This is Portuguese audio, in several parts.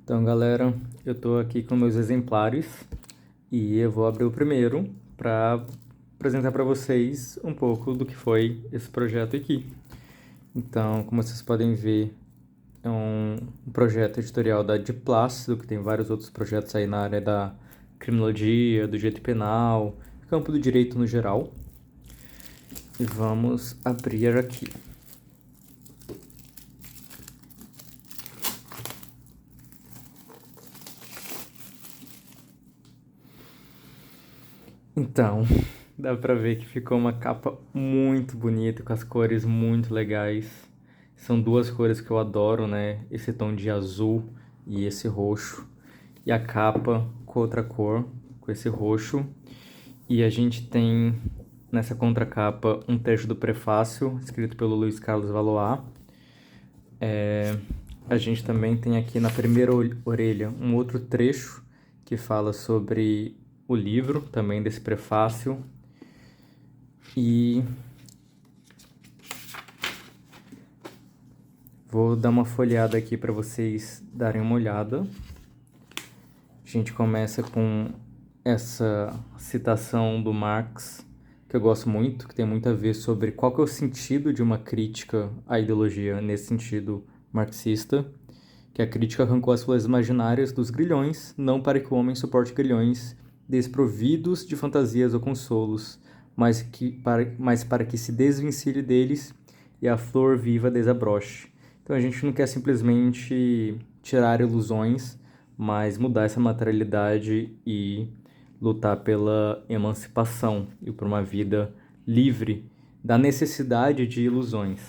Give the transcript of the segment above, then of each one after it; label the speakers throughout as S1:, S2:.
S1: Então, galera, eu tô aqui com meus exemplares e eu vou abrir o primeiro para apresentar para vocês um pouco do que foi esse projeto aqui. Então, como vocês podem ver, é um projeto editorial da De Plácido, que tem vários outros projetos aí na área da criminologia, do direito penal, campo do direito no geral. E vamos abrir aqui. Então, dá pra ver que ficou uma capa muito bonita, com as cores muito legais. São duas cores que eu adoro, né? Esse tom de azul e esse roxo. E a capa com outra cor, com esse roxo. E a gente tem nessa contracapa um trecho do prefácio, escrito pelo Luiz Carlos Valois. A gente também tem aqui na primeira orelha um outro trecho que fala sobre o livro, também desse prefácio. E vou dar uma folheada aqui para vocês darem uma olhada. A gente começa com essa citação do Marx, que eu gosto muito, que tem muito a ver sobre qual que é o sentido de uma crítica à ideologia nesse sentido marxista, que a crítica arrancou as folhas imaginárias dos grilhões, não para que o homem suporte grilhões desprovidos de fantasias ou consolos, mas para que se desvencilhe deles e a flor viva desabroche. Então a gente não quer simplesmente tirar ilusões, mas mudar essa materialidade e lutar pela emancipação e por uma vida livre da necessidade de ilusões.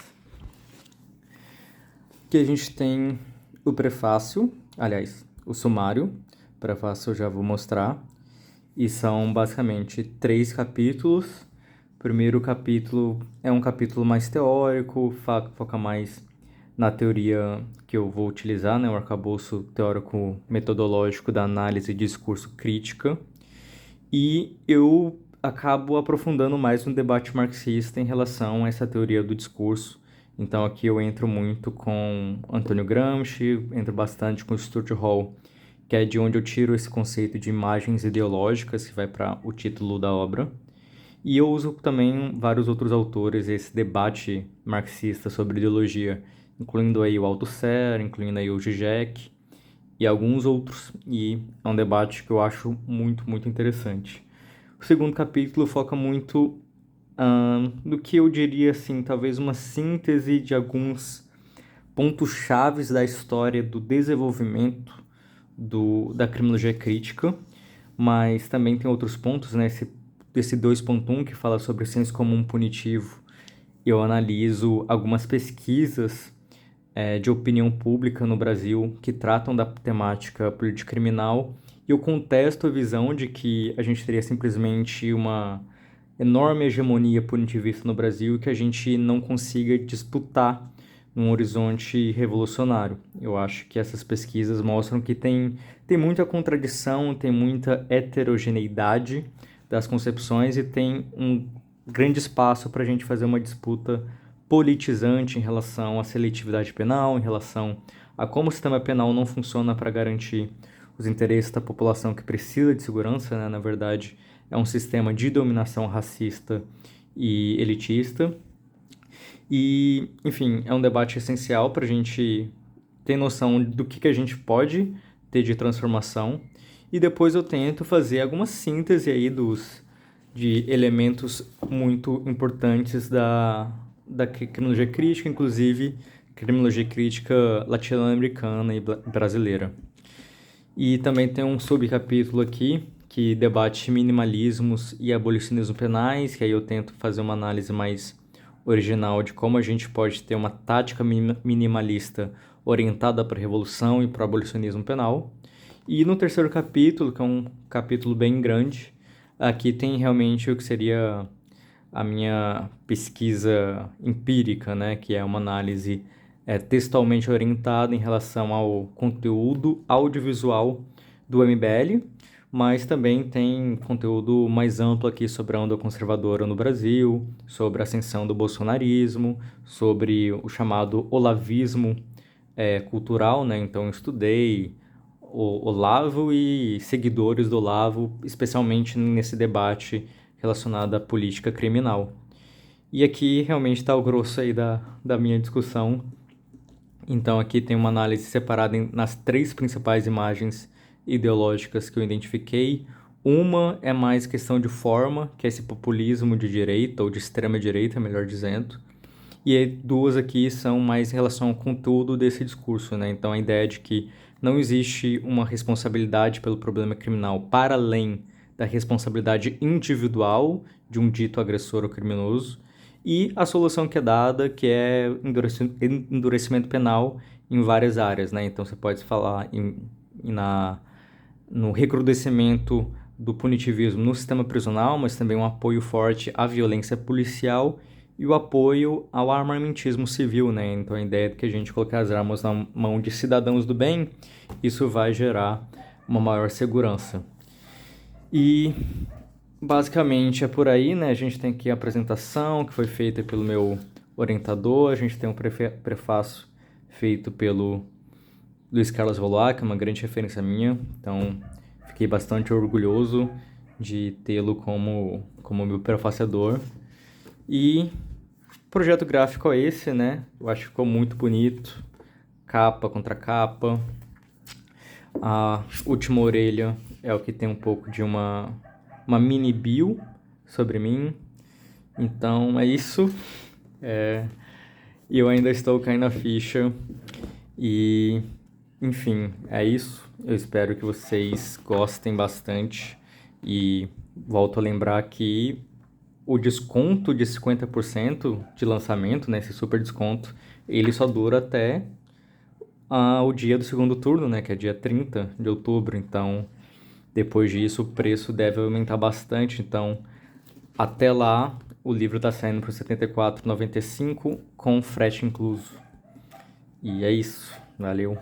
S1: Aqui a gente tem o prefácio, aliás, o sumário. O prefácio eu já vou mostrar. E são basicamente 3 capítulos. O primeiro capítulo é um capítulo mais teórico, foca mais na teoria que eu vou utilizar, né, o arcabouço teórico-metodológico da análise e discurso crítica. E eu acabo aprofundando mais no debate marxista em relação a essa teoria do discurso. Então aqui eu entro muito com Antônio Gramsci, entro bastante com Stuart Hall, que é de onde eu tiro esse conceito de imagens ideológicas, que vai para o título da obra. E eu uso também vários outros autores, esse debate marxista sobre ideologia, incluindo aí o Althusser, incluindo aí o Zizek e alguns outros. E é um debate que eu acho muito, muito interessante. O segundo capítulo foca muito no que eu diria assim, talvez uma síntese de alguns pontos chaves da história do desenvolvimento da criminologia crítica, mas também tem outros pontos, né? Esse 2.1 que fala sobre o senso comum punitivo. Eu analiso algumas pesquisas de opinião pública no Brasil que tratam da temática política criminal e eu contesto a visão de que a gente teria simplesmente uma enorme hegemonia punitivista no Brasil e que a gente não consiga disputar num horizonte revolucionário. Eu acho que essas pesquisas mostram que tem muita contradição, tem muita heterogeneidade das concepções e tem um grande espaço para a gente fazer uma disputa politizante em relação à seletividade penal, em relação a como o sistema penal não funciona para garantir os interesses da população que precisa de segurança, né? Na verdade, é um sistema de dominação racista e elitista. E, enfim, é um debate essencial para a gente ter noção do que a gente pode ter de transformação. E depois eu tento fazer alguma síntese aí de elementos muito importantes da criminologia crítica, inclusive criminologia crítica latino-americana e brasileira. E também tem um subcapítulo aqui que debate minimalismos e abolicionismo penais, que aí eu tento fazer uma análise mais original de como a gente pode ter uma tática minimalista orientada para a revolução e para o abolicionismo penal. E no terceiro capítulo, que é um capítulo bem grande, aqui tem realmente o que seria a minha pesquisa empírica, né, que é uma análise textualmente orientada em relação ao conteúdo audiovisual do MBL, mas também tem conteúdo mais amplo aqui sobre a onda conservadora no Brasil, sobre a ascensão do bolsonarismo, sobre o chamado olavismo cultural, né? Então eu estudei o Olavo e seguidores do Olavo, especialmente nesse debate relacionado à política criminal. E aqui realmente está o grosso aí da minha discussão. Então aqui tem uma análise separada nas 3 principais imagens ideológicas que eu identifiquei. Uma é mais questão de forma, que é esse populismo de direita, ou de extrema direita, melhor dizendo. E aí, 2 aqui são mais em relação ao conteúdo desse discurso, né? Então a ideia de que não existe uma responsabilidade pelo problema criminal para além da responsabilidade individual de um dito agressor ou criminoso, e a solução que é dada, que é endurecimento penal em várias áreas, né? Então você pode falar no recrudescimento do punitivismo no sistema prisional, mas também um apoio forte à violência policial e o apoio ao armamentismo civil, né? Então a ideia de que a gente colocar as armas na mão de cidadãos do bem, isso vai gerar uma maior segurança. E basicamente é por aí, né? A gente tem aqui a apresentação que foi feita pelo meu orientador, a gente tem um prefácio feito pelo Luiz Carlos Voloar, que é uma grande referência minha, então fiquei bastante orgulhoso de tê-lo como meu prefaciador. E o projeto gráfico é esse, né? Eu acho que ficou muito bonito, capa contra capa. A última orelha é o que tem um pouco de uma mini bio sobre mim. Então é isso. Eu ainda estou caindo a ficha. E, enfim, é isso. Eu espero que vocês gostem bastante. E volto a lembrar que o desconto de 50% de lançamento, né, esse super desconto, ele só dura até o dia do segundo turno, né, que é dia 30 de outubro. Então, depois disso, o preço deve aumentar bastante. Então, até lá, o livro está saindo por R$ 74,95 com frete incluso. E é isso. Valeu.